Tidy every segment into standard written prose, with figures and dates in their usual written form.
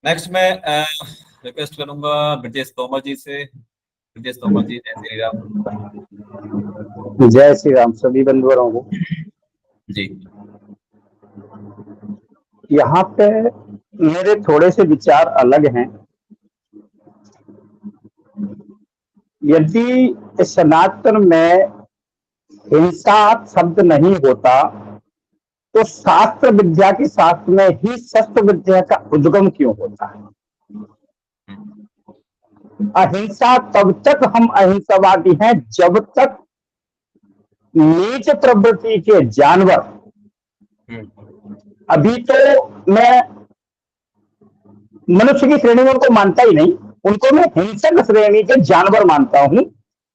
Next मैं request करूंगा ब्रजेश तोमर जी से। ब्रजेश तोमर जी, जय श्री राम। जय श्री राम सभी बंधुओं को। जी, यहाँ पे मेरे थोड़े से विचार अलग हैं। यदि सनातन में हिंसा शब्द नहीं होता तो शास्त्र विद्या के साथ में ही शस्त्र विद्या का उद्गम क्यों होता है? अहिंसा तब तक हम अहिंसावादी हैं जब तक नीच प्रवृत्ति के जानवर, अभी तो मैं मनुष्य की श्रेणी में उनको मानता ही नहीं, उनको मैं हिंसक श्रेणी के जानवर मानता हूं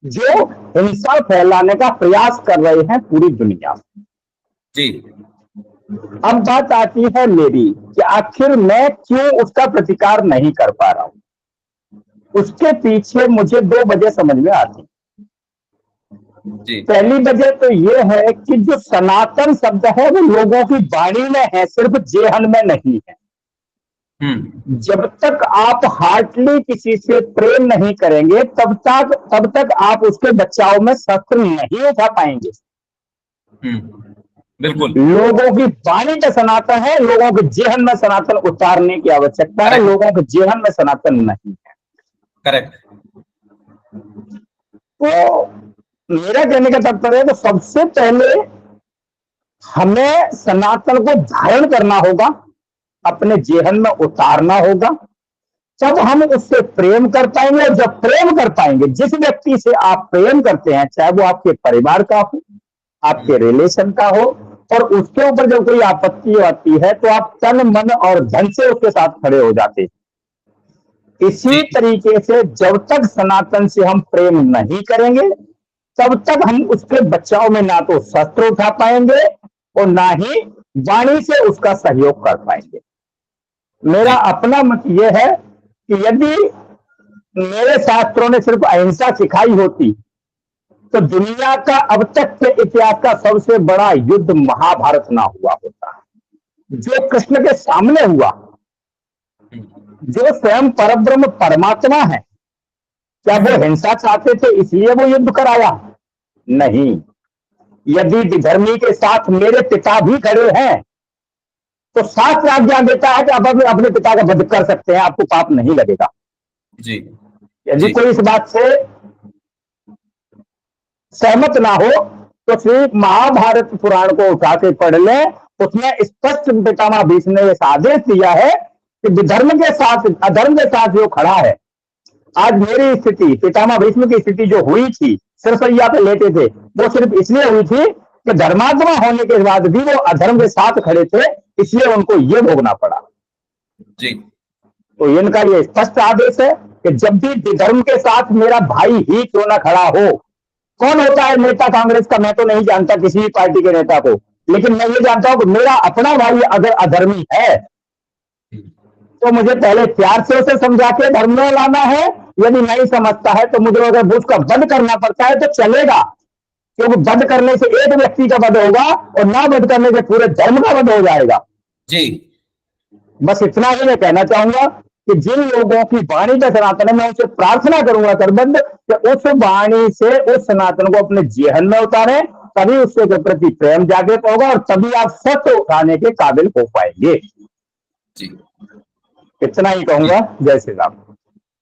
जो हिंसा फैलाने का प्रयास कर रहे हैं पूरी दुनिया में। जी, अब बात आती है मेरी कि आखिर मैं क्यों उसका प्रतिकार नहीं कर पा रहा हूं। उसके पीछे मुझे 2 वजह समझ में आती। पहली वजह तो यह है कि जो सनातन शब्द है वो लोगों की वाणी में है, सिर्फ जेहन में नहीं है। जब तक आप हार्टली किसी से प्रेम नहीं करेंगे तब तक आप उसके बचाव में शस्त्र नहीं उठा पाएंगे। बिल्कुल। लोगों की वाणी में सनातन है, लोगों के जेहन में सनातन उतारने की आवश्यकता है, लोगों के जेहन में सनातन नहीं है। करेक्ट। तो मेरा कहने का तात्पर्य है तो सबसे पहले हमें सनातन को धारण करना होगा, अपने जेहन में उतारना होगा, तब हम उससे प्रेम कर पाएंगे। और जब प्रेम कर पाएंगे, जिस व्यक्ति से आप प्रेम करते हैं, चाहे वो आपके परिवार का हो, आपके रिलेशन का हो, और उसके ऊपर जब कोई आपत्ति आती है तो आप तन मन और धन से उसके साथ खड़े हो जाते। इसी तरीके से जब तक सनातन से हम प्रेम नहीं करेंगे तब तक हम उसके बचाव में ना तो शस्त्र उठा पाएंगे और ना ही वाणी से उसका सहयोग कर पाएंगे। मेरा अपना मत यह है कि यदि मेरे शास्त्रों ने सिर्फ अहिंसा सिखाई होती तो दुनिया का अब तक के इतिहास का सबसे बड़ा युद्ध महाभारत ना हुआ होता। जो कृष्ण के सामने हुआ, जो स्वयं परब्रह्म परमात्मा है, क्या वो हिंसा चाहते थे इसलिए वो युद्ध कराया? नहीं। यदि विधर्मी के साथ मेरे पिता भी खड़े हैं तो शास्त्र आज्ञा देता है कि आप अपने पिता का वध कर सकते हैं, आपको पाप नहीं लगेगा। जी। यदि कोई इस बात से सहमत ना हो तो सिर्फ महाभारत पुराण को उठा के पढ़ लें, उसमें स्पष्ट पितामह भीष्म ने यह आदेश दिया है कि विधर्म के साथ अधर्म के साथ जो खड़ा है, आज मेरी स्थिति, पितामह भीष्म की स्थिति जो हुई थी, सिरसैया पे लेटे थे, वो सिर्फ इसलिए हुई थी कि धर्मात्मा होने के बाद भी वो अधर्म के साथ खड़े थे, इसलिए उनको ये भोगना पड़ा। जी। तो इनका ये स्पष्ट आदेश है कि जब भी धर्म के साथ मेरा भाई ही क्यों ना खड़ा हो, कौन होता है नेता कांग्रेस का मैं तो नहीं जानता किसी भी पार्टी के नेता को, लेकिन मैं ये जानता हूं कि मेरा अपना भाई अगर अधर्मी है तो मुझे पहले प्यार से उसे समझा के धर्म में लाना है। यदि नहीं समझता है तो मुझे अगर उसका वध करना पड़ता है तो चलेगा, क्योंकि वध करने से एक व्यक्ति का वध होगा और ना वध करने से पूरे धर्म का वध हो जाएगा। जी। बस इतना ही मैं कहना चाहूंगा कि जिन लोगों की वाणी का सनातन है, मैं उनसे प्रार्थना करूंगा करबद्ध कि उस वाणी से उस सनातन को अपने जेहन में उतारें, तभी उसके प्रति प्रेम जागृत होगा और तभी आप सत्य उठाने के काबिल हो पाएंगे। जी, इतना ही कहूंगा। जय श्री राम।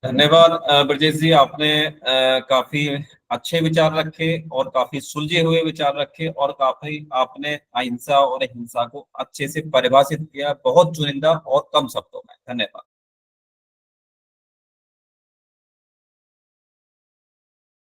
धन्यवाद ब्रजेश जी, आपने काफी अच्छे विचार रखे और काफी सुलझे हुए विचार रखे और काफी आपने अहिंसा और हिंसा को अच्छे से परिभाषित किया, बहुत चुनिंदा और कम शब्दों में। धन्यवाद।